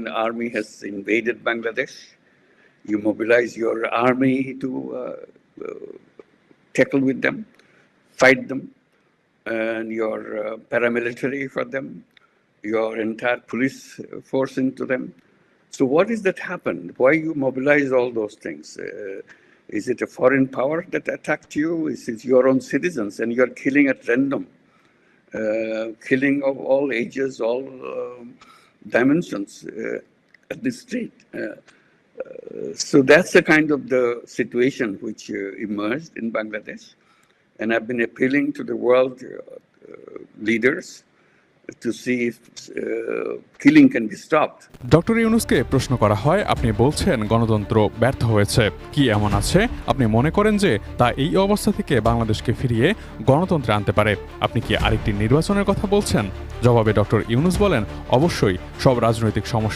an army has invaded Bangladesh. You mobilize your army to tackle with them, fight them, and your paramilitary for them, your entire police force into them. So what is that happened? Why you mobilize all those things? Is it a foreign power that attacked you? Is it your own citizens and you're killing at random? Killing of all ages, all dimensions at the street. So that's the kind of the situation which emerged in Bangladesh. And I've been appealing to the world leaders to see if killing can be stopped. Doctor ইউনূসকে প্রশ্ন করা হয়, আপনি বলছেন গণতন্ত্র ব্যর্থ হয়েছে, কি এমন আছে আপনি মনে করেন যে তা এই অবস্থা থেকে বাংলাদেশকে ফিরিয়ে গণতন্ত্রে আনতে পারে? আপনি কি আরেকটি নির্বাচনের কথা বলছেন? জবাবে ডক্টর ইউনূস বলেন, অবশ্যই সব রাজনৈতিক সমস্যা